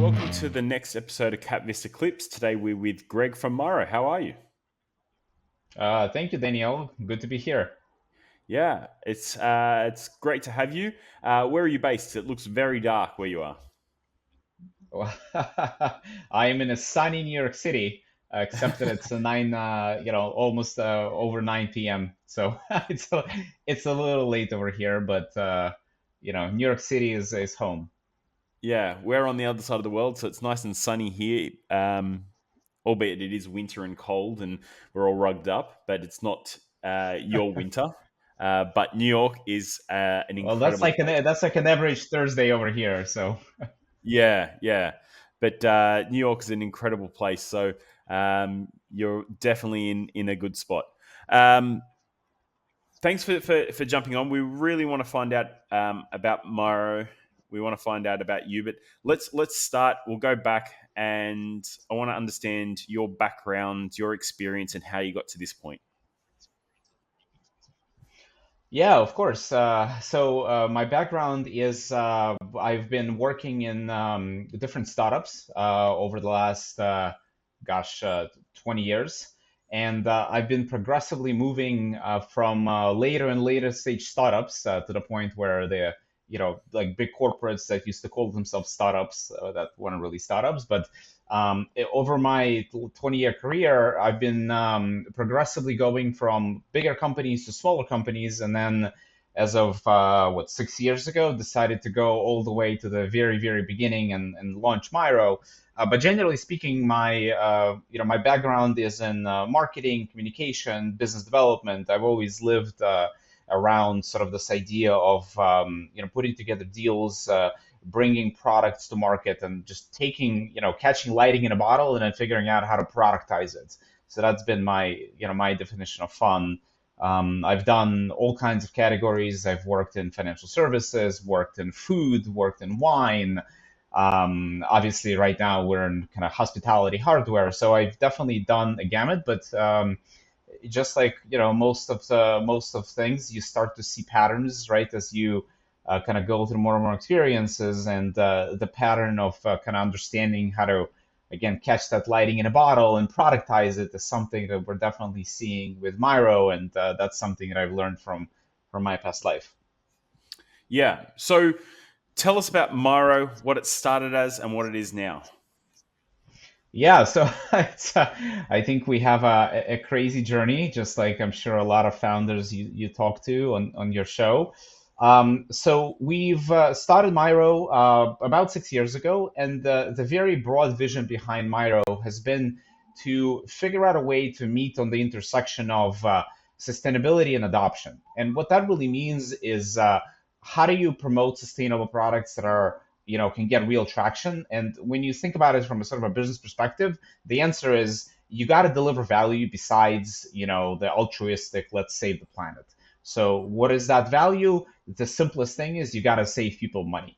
welcome to the next episode of KapVista Klips. Today we're with Greg from Myro. How are you? Thank you, Danielle. Good to be here. Yeah, it's great to have you. Where are you based? It looks very dark where you are. I am in a sunny New York City, except that it's a almost over 9 p.m. So it's a little late over here, but New York City is home. Yeah, we're on the other side of the world, so it's nice and sunny here. Albeit it is winter and cold, and we're all rugged up, but it's not your winter. But New York is an Well, that's incredible like place. an average Thursday over here. So Yeah, yeah. But New York is an incredible place, so you're definitely in a good spot. Um, Thanks for jumping on. We really want to find out about Myro. We want to find out about you, but let's start. We'll go back, and I want to understand your background, your experience, and how you got to this point. yeah, of course. My background is I've been working in different startups over the last, gosh, 20 years. And I've been progressively moving from later and later stage startups to the point where they're, like big corporates that used to call themselves startups that weren't really startups. But over my 20-year career, I've been progressively going from bigger companies to smaller companies, and then as of 6 years ago, decided to go all the way to the very, very beginning and launch Myro. But generally speaking, my background is in marketing, communication, business development. I've always lived around sort of this idea of putting together deals, bringing products to market, and just taking catching lightning in a bottle and then figuring out how to productize it. So that's been my definition of fun. I've done all kinds of categories. I've worked in financial services, worked in food, worked in wine. Obviously, right now we're in kind of hospitality hardware, so I've definitely done a gamut. But just like most of things, you start to see patterns, right, as you kind of go through more and more experiences, and the pattern of kind of understanding how to again catch that lighting in a bottle and productize it is something that we're definitely seeing with Myro, and that's something that I've learned from my past life. Yeah. So tell us about Myro, what it started as, and what it is now. Yeah, so I think we have a crazy journey, just like I'm sure a lot of founders you talk to on your show. So we've started Myro about 6 years ago, and the very broad vision behind Myro has been to figure out a way to meet on the intersection of sustainability and adoption. And what that really means is how do you promote sustainable products that are can get real traction. And when you think about it from a sort of a business perspective, the answer is you got to deliver value besides the altruistic, let's save the planet. So what is that value? The simplest thing is you got to save people money.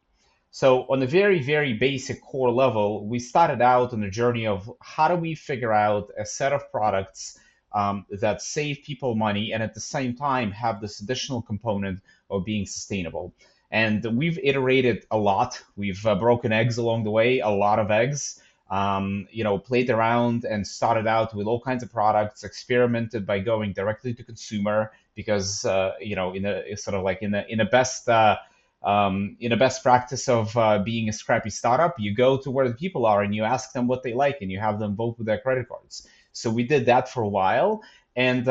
So on a very, very basic core level, we started out on a journey of how do we figure out a set of products that save people money and at the same time have this additional component of being sustainable. And we've iterated a lot. We've broken eggs along the way, a lot of eggs. Played around and started out with all kinds of products, experimented by going directly to consumer because in a sort of like in a best practice of being a scrappy startup, you go to where the people are and you ask them what they like and you have them vote with their credit cards. So we did that for a while. And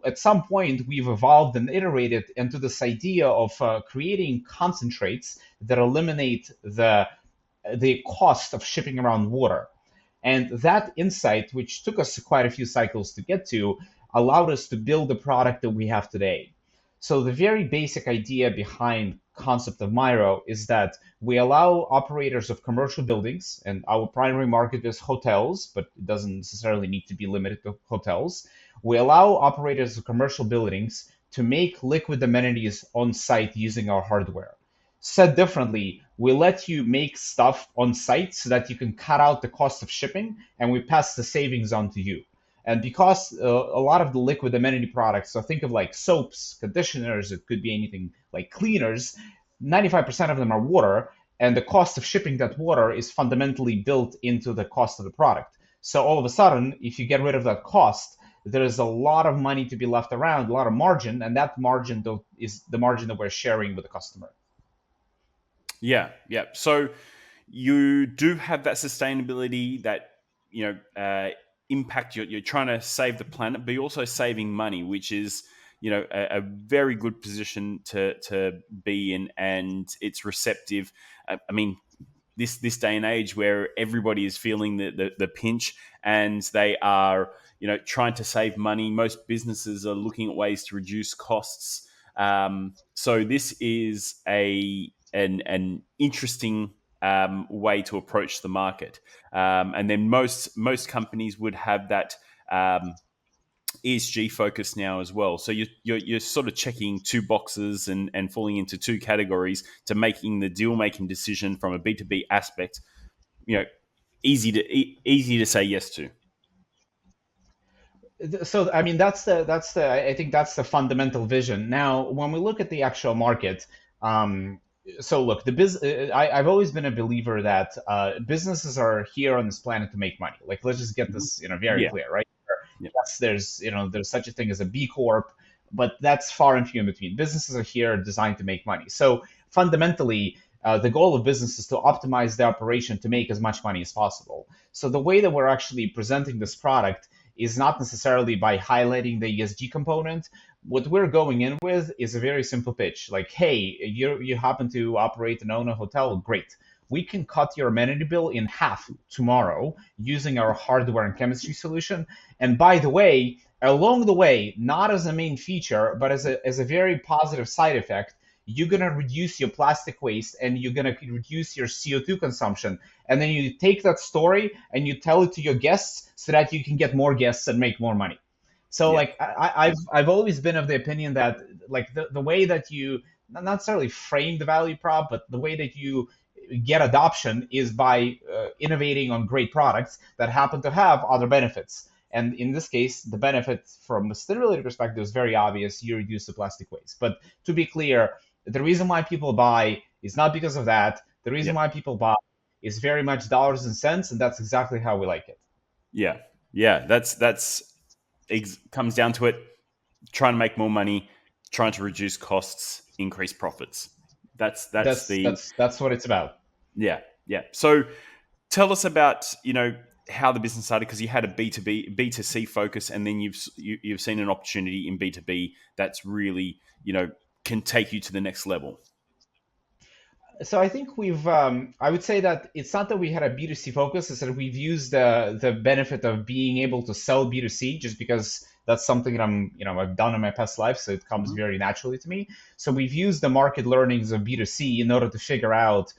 at some point, we've evolved and iterated into this idea of creating concentrates that eliminate the cost of shipping around water. And that insight, which took us quite a few cycles to get to, allowed us to build the product that we have today. So the very basic idea behind concept of Myro is that we allow operators of commercial buildings, and our primary market is hotels, but it doesn't necessarily need to be limited to hotels. We allow operators of commercial buildings to make liquid amenities on site using our hardware. Said differently, we let you make stuff on site so that you can cut out the cost of shipping, and we pass the savings on to you. And because a lot of the liquid amenity products, so think of like soaps, conditioners, it could be anything like cleaners, 95% of them are water. and the cost of shipping that water is fundamentally built into the cost of the product. So all of a sudden, if you get rid of that cost, there is a lot of money to be left around, a lot of margin, and that margin is the margin that we're sharing with the customer. Yeah, yeah. So you do have that sustainability, that you know impact. You're trying to save the planet, but you're also saving money, which is a very good position to be in, and it's receptive. I mean, this day and age where everybody is feeling the pinch, and they are trying to save money. Most businesses are looking at ways to reduce costs. So this is an interesting way to approach the market. And then most companies would have that ESG focus now as well. So you're sort of checking two boxes and falling into two categories to making the deal making decision from a B2B aspect. You know, easy to say yes to. So I mean that's the I think that's the fundamental vision. Now, when we look at the actual market, um, so look, I've always been a believer that businesses are here on this planet to make money. Like, let's just get this very Yeah, clear, right? yeah, Yes, there's such a thing as a B Corp, but that's far and few in between. Businesses are here designed to make money. So fundamentally, the goal of business is to optimize the operation to make as much money as possible. So the way that we're actually presenting this product is not necessarily by highlighting the ESG component. What we're going in with is a very simple pitch. Like, hey, you happen to operate and own a hotel, great. We can cut your amenity bill in half tomorrow using our hardware and chemistry solution. And by the way, along the way, not as a main feature, but as a very positive side effect, you're going to reduce your plastic waste and you're going to reduce your CO2 consumption. And then you take that story and you tell it to your guests so that you can get more guests and make more money. So yeah, like I've always been of the opinion that like the way that you not necessarily frame the value prop, but the way that you get adoption is by innovating on great products that happen to have other benefits. And in this case, the benefit from a sustainability perspective is very obvious. You reduce the plastic waste. But to be clear, the reason why people buy is not because of that. The reason yeah, why people buy is very much dollars and cents, and that's exactly how we like it. yeah, yeah. Comes down to it. Trying to make more money, trying to reduce costs, increase profits. That's That's the that's that's what it's about. Yeah, yeah. So tell us about how the business started, because you had a B2C focus, and then you've seen an opportunity in B2B that's really can take you to the next level. So I think I would say that it's not that we had a B2C focus, it's that we've used the benefit of being able to sell B2C just because that's something that I've done in my past life, so it comes Mhm. very naturally to me. So we've used the market learnings of B2C in order to figure out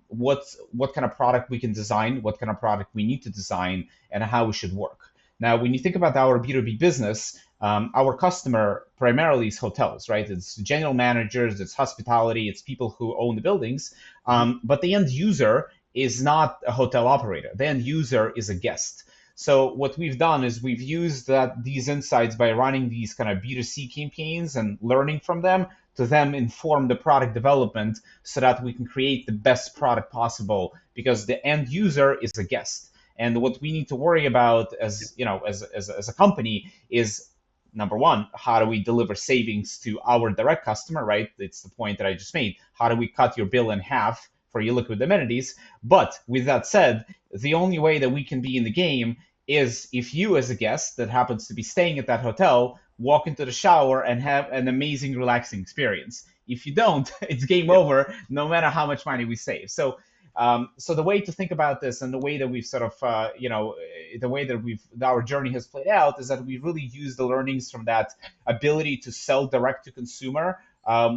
what kind of product we can design, what kind of product we need to design, and how we should work. Now, when you think about our B2B business, our customer primarily is hotels, right? It's general managers, it's hospitality, it's people who own the buildings. Mhm. But the end user is not a hotel operator. The end user is a guest. So what we've done is we've used these insights by running these kind of B2C campaigns and learning from them to then inform the product development so that we can create the best product possible because the end user is a guest. And what we need to worry about as a company is number one, how do we deliver savings to our direct customer, right? It's the point that I just made. How do we cut your bill in half for your liquid amenities? But with that said, the only way that we can be in the game is if you, as a guest that happens to be staying at that hotel, walk into the shower and have an amazing, relaxing experience. If you don't, it's game Yep. over, no matter how much money we save. So the way to think about this and the way that we've sort of, the way that our journey has played out is that we really use the learnings from that ability to sell direct to consumer,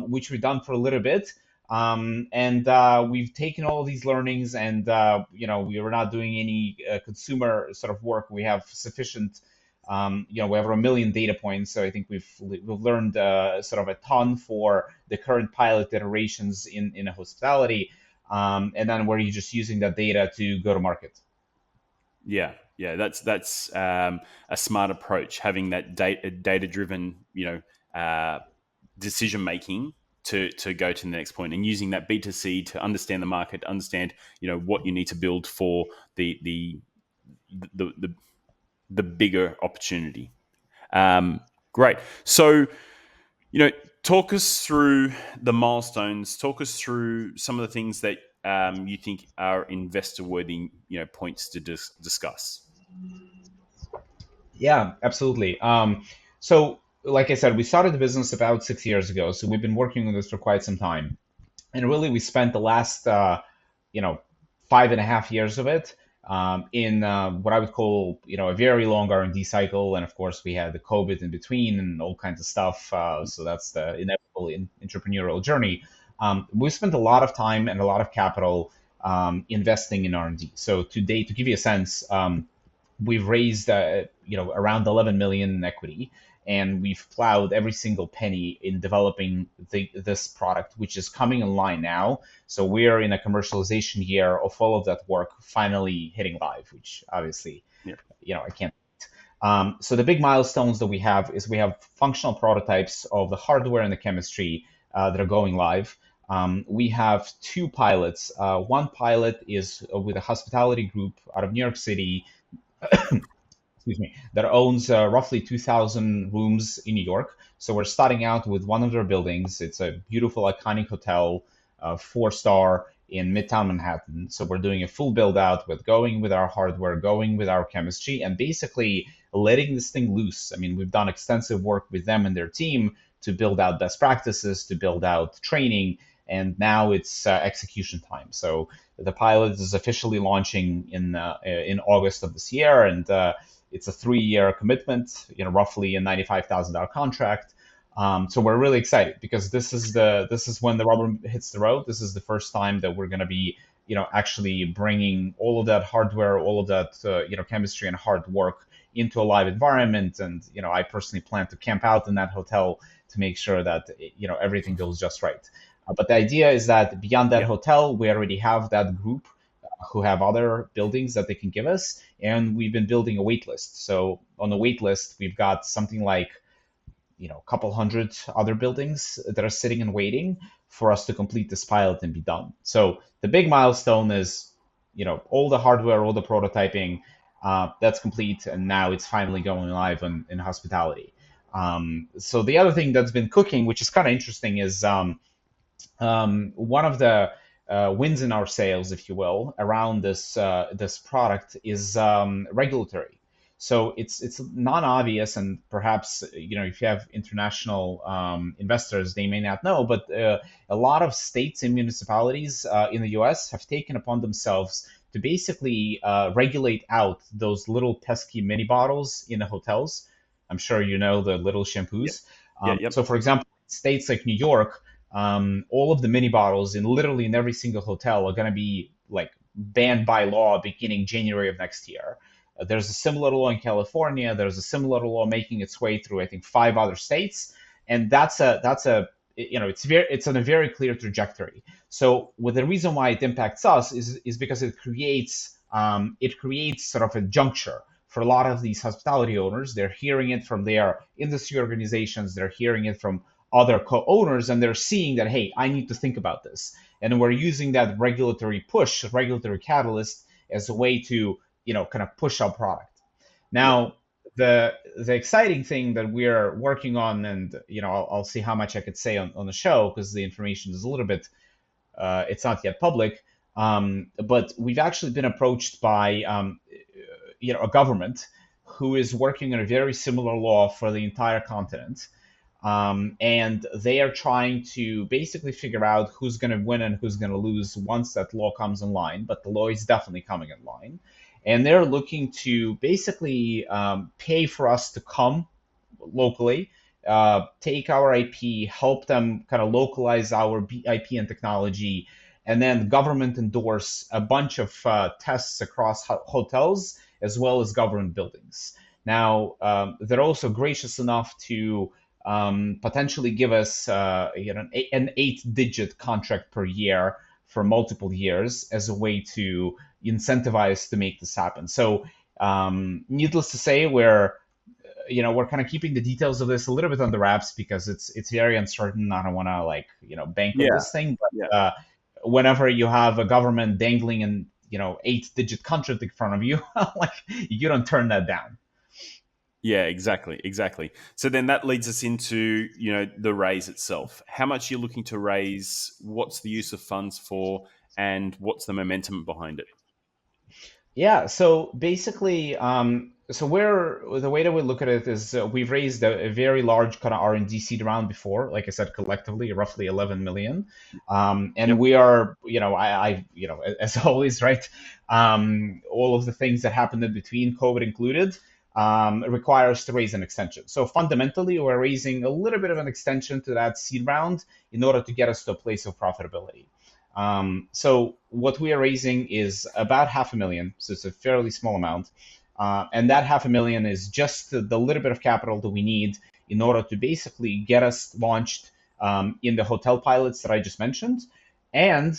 which we've done for a little bit. And we've taken all these learnings and, we were not doing any consumer sort of work. We have sufficient we have a million data points, so I think we've learned sort of a ton for the current pilot iterations in hospitality, and then we're just using that data to go to market. Yeah, yeah. That's a smart approach, having that data driven decision making to go to the next point, and using that B2C to understand the market, understand what you need to build for the the, the bigger opportunity. Great. So, talk us through the milestones. Talk us through some of the things that you think are investor worthy, points to discuss. Yeah, absolutely. So, like I said, we started the business about 6 years ago. So we've been working on this for quite some time, and really we spent the last, you know, 5.5 years of it in what I would call, a very long R&D cycle. And of course, we had the COVID in between and all kinds of stuff. So that's the inevitable entrepreneurial journey. We spent a lot of time and a lot of capital investing in R&D. So today, to give you a sense, we've raised around 11 million in equity, and we've plowed every single penny in developing this product, which is coming online now. So we're in a commercialization year of all of that work finally hitting live, which obviously, Yeah. I can't. So the big milestones that we have is we have functional prototypes of the hardware and the chemistry that are going live. We have two pilots. One pilot is with a hospitality group out of New York City, excuse me, that owns roughly 2,000 rooms in New York. So we're starting out with one of their buildings. It's a beautiful, iconic hotel, 4-star in Midtown Manhattan. So we're doing a full build out with going with our hardware, going with our chemistry, and basically letting this thing loose. I mean, we've done extensive work with them and their team to build out best practices, to build out training, and now it's execution time. So the pilot is officially launching in August of this year, and it's a 3-year commitment, roughly a $95,000 contract. So we're really excited because this is when the rubber hits the road. This is the first time that we're going to be, actually bringing all of that hardware, all of that, chemistry and hard work into a live environment. And I personally plan to camp out in that hotel to make sure that everything goes just right. But the idea is that beyond that hotel, we already have that group who have other buildings that they can give us, and we've been building a wait list. So on the wait list, we've got something like a couple hundred other buildings that are sitting and waiting for us to complete this pilot and be done. So the big milestone is, all the hardware, all the prototyping, that's complete, and now it's finally going live in hospitality. So the other thing that's been cooking, which is kind of interesting, is one of the wins in our sales, if you will, around this product is regulatory. So it's non-obvious, and perhaps if you have international investors, they may not know, but a lot of states and municipalities in the U.S. have taken upon themselves to basically regulate out those little pesky mini bottles in the hotels. I'm sure you know the little shampoos. Yep. So, for example, states like New York, all of the mini bottles literally in every single hotel are going to be like banned by law beginning January of next year. There's a similar law in California. There's a similar law making its way through, I think, 5 other states, and that's it's on a very clear trajectory. So, the reason why it impacts us is because it creates sort of a juncture for a lot of these hospitality owners. They're hearing it from their industry organizations. They're hearing it from other co-owners, and they're seeing that, hey, I need to think about this. And we're using that regulatory catalyst as a way to, kind of push our product. Now, the exciting thing that we're working on, and I'll see how much I could say on the show because the information is a little bit, it's not yet public, but we've actually been approached by a government who is working on a very similar law for the entire continent. And they are trying to basically figure out who's going to win and who's going to lose once that law comes in line. But the law is definitely coming in line. And they're looking to basically pay for us to come locally, take our IP, help them kind of localize our IP and technology, and then government endorse a bunch of tests across hotels as well as government buildings. Now, they're also gracious enough to potentially give us an 8-digit contract per year for multiple years as a way to incentivize to make this happen. So needless to say, we're we're kind of keeping the details of this a little bit on the wraps because it's very uncertain. I don't want to like bank on Yeah, this thing, yeah, but whenever you have a government dangling an 8-digit contract in front of you, like you don't turn that down. yeah. Exactly, exactly. So then that leads us into the raise itself. How much you're looking to raise? What's the use of funds for? And what's the momentum behind it? Yeah, so basically, so we're the way that we look at it is we've raised a very large kind of R&D seed round before, like I said, collectively roughly 11 million, and Yep. we are, as always, right? All of the things that happened in between, COVID included, require us to raise an extension. So fundamentally, we're raising a little bit of an extension to that seed round in order to get us to a place of profitability. So what we are raising is about 500,000, so it's a fairly small amount, and that 500,000 is just the little bit of capital that we need in order to basically get us launched in the hotel pilots that I just mentioned, and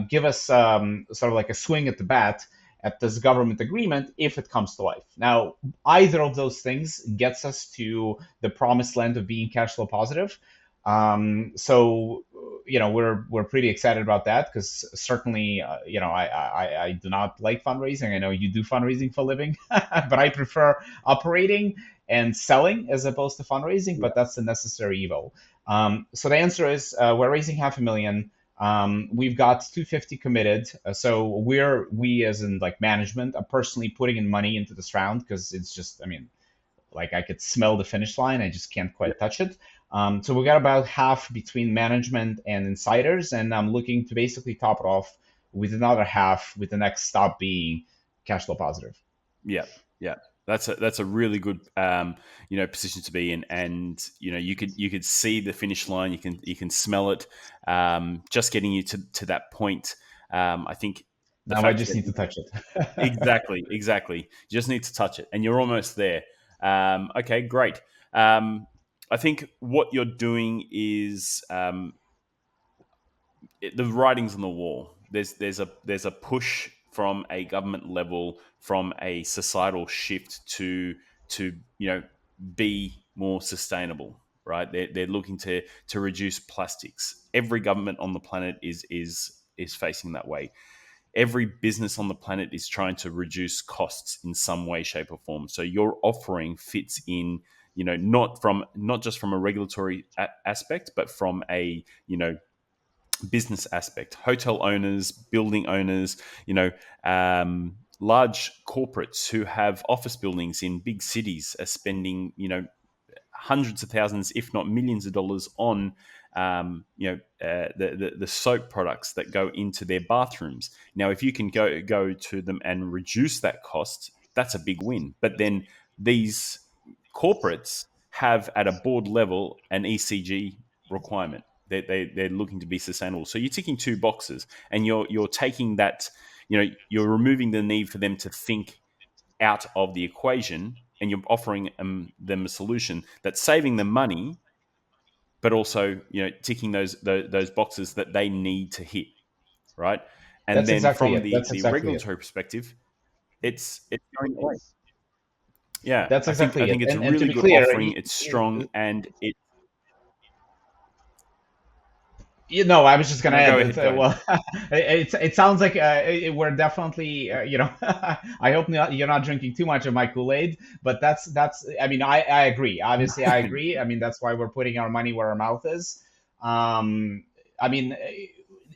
give us sort of like a swing at the bat at this government agreement if it comes to life. Now, either of those things gets us to the promised land of being cash flow positive. So we're pretty excited about that because certainly I do not like fundraising. I know you do fundraising for a living, but I prefer operating and selling as opposed to fundraising. But that's a necessary evil. So the answer is we're raising 500,000. We've got 250 committed. So we as in like management are personally putting in money into this round because it's just, I mean, like I could smell the finish line. I just can't quite touch it. So we got about half between management and insiders, and I'm looking to basically top it off with another half, with the next stop being cash flow positive. Yeah, yeah. That's a really good position to be in, and you could see the finish line. You can smell it. Just getting you to that point. I think the Now I fact just that need to touch it. exactly, you just need to touch it, and you're almost there. Okay, great. I think what you're doing is the writing's on the wall. There's a push from a government level, from a societal shift to be more sustainable. Right? They're looking to reduce plastics. Every government on the planet is facing that way. Every business on the planet is trying to reduce costs in some way, shape, or form. So your offering fits in, not just from a regulatory aspect, but from a business aspect. Hotel owners, building owners, large corporates who have office buildings in big cities are spending, hundreds of thousands, if not millions of dollars on the soap products that go into their bathrooms. Now, if you can go to them and reduce that cost, that's a big win. But then these corporates have at a board level an ECG requirement. They're looking to be sustainable. So you're ticking two boxes, and you're taking that, you're removing the need for them to think out of the equation, and you're offering them a solution that's saving them money, but also ticking those boxes that they need to hit, right? And That's then exactly from it. That's the exactly it. regulatory perspective, it's going great. Yeah, That's I think I exactly it. think it's a And to really be good clear, offering. It's strong, and it. I was just gonna No, go add ahead. that. Go ahead. It sounds like we're definitely, I hope you're not drinking too much of my Kool-Aid, but that's. I mean, I agree. Obviously, I agree. I mean, that's why we're putting our money where our mouth is. I mean,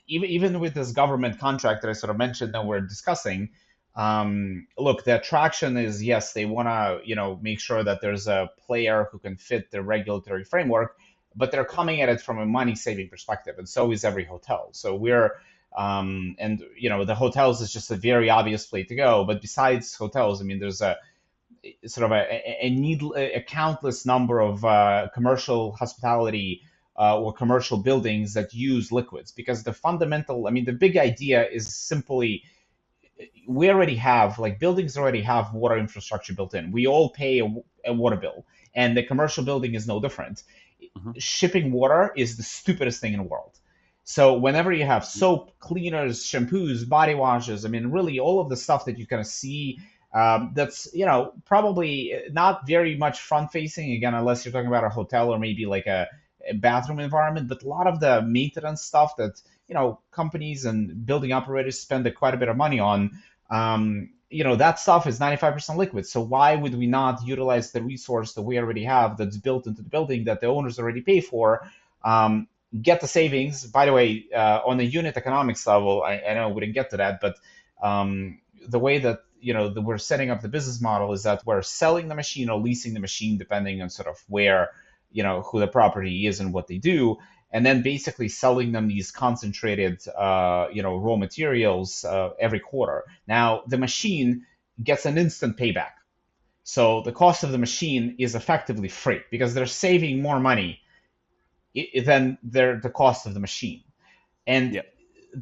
even with this government contract that I sort of mentioned that we're discussing, look, the attraction is yes, they want to make sure that there's a player who can fit the regulatory framework, but they're coming at it from a money saving perspective, and so is every hotel. So we're and the hotels is just a very obvious place to go. But besides hotels, I mean, there's a sort of a countless number of commercial hospitality or commercial buildings that use liquids because the fundamental, I mean, the big idea is simply we already have like buildings already have water infrastructure built in. We all pay a water bill, and the commercial building is no different. Mhm. Shipping water is the stupidest thing in the world. So whenever you have soap, cleaners, shampoos, body washes, I mean, really all of the stuff that you kind of see That's probably not very much front facing again, unless you're talking about a hotel or maybe like a bathroom environment. But a lot of the maintenance stuff that companies and building operators spend quite a bit of money on, that stuff is 95% liquid. So why would we not utilize the resource that we already have that's built into the building that the owners already pay for? Get the savings. By the way, on a unit economics level, I know we didn't get to that, but the way that that we're setting up the business model is that we're selling the machine or leasing the machine, depending on sort of where who the property is and what they do, and then basically selling them these concentrated raw materials every quarter. Now the machine gets an instant payback, so the cost of the machine is effectively free because they're saving more money than the cost of the machine. And Yeah.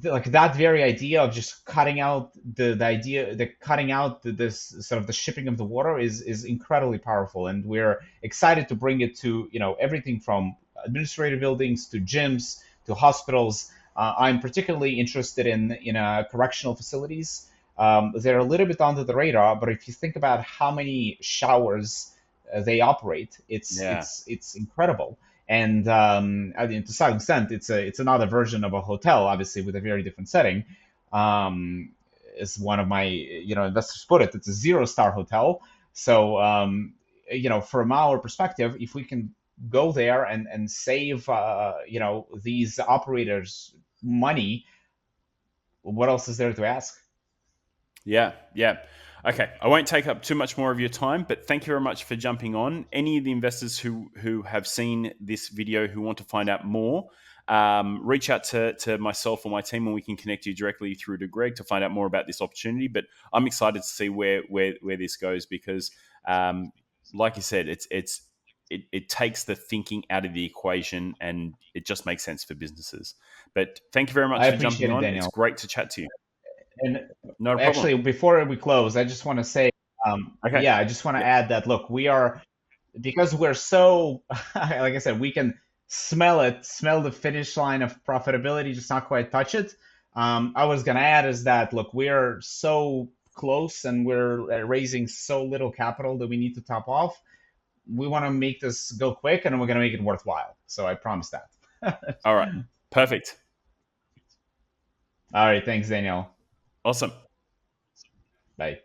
like that very idea of just cutting out this sort of the shipping of the water is incredibly powerful, and we're excited to bring it to everything from administrative buildings to gyms to hospitals. I'm particularly interested in correctional facilities. They're a little bit under the radar, but if you think about how many showers they operate, Yeah. it's incredible. And I mean, to some extent, it's another version of a hotel, obviously with a very different setting. As one of my investors put it, it's a zero-star hotel. So from our perspective, if we can go there and save these operators money, what else is there to ask? Yeah, yeah. Okay, I won't take up too much more of your time, but thank you very much for jumping on. Any of the investors who have seen this video who want to find out more, reach out to myself or my team, and we can connect you directly through to Greg to find out more about this opportunity. But I'm excited to see where this goes because, like you said, it takes the thinking out of the equation and it just makes sense for businesses. But thank you very I much for appreciate jumping it, on. It's Daniel. great to chat to you. And Not a problem. actually, before we close, I just want to say, Okay. yeah, I just want to Yeah. add that look, we are, because we're so like I said, we can smell the finish line of profitability, just not quite touch it. I was gonna add is that look, we're so close and we're raising so little capital that we need to top off. We want to make this go quick and we're gonna make it worthwhile. So I promise that. All right. Perfect. All right, thanks, Daniel. Awesome. Bye.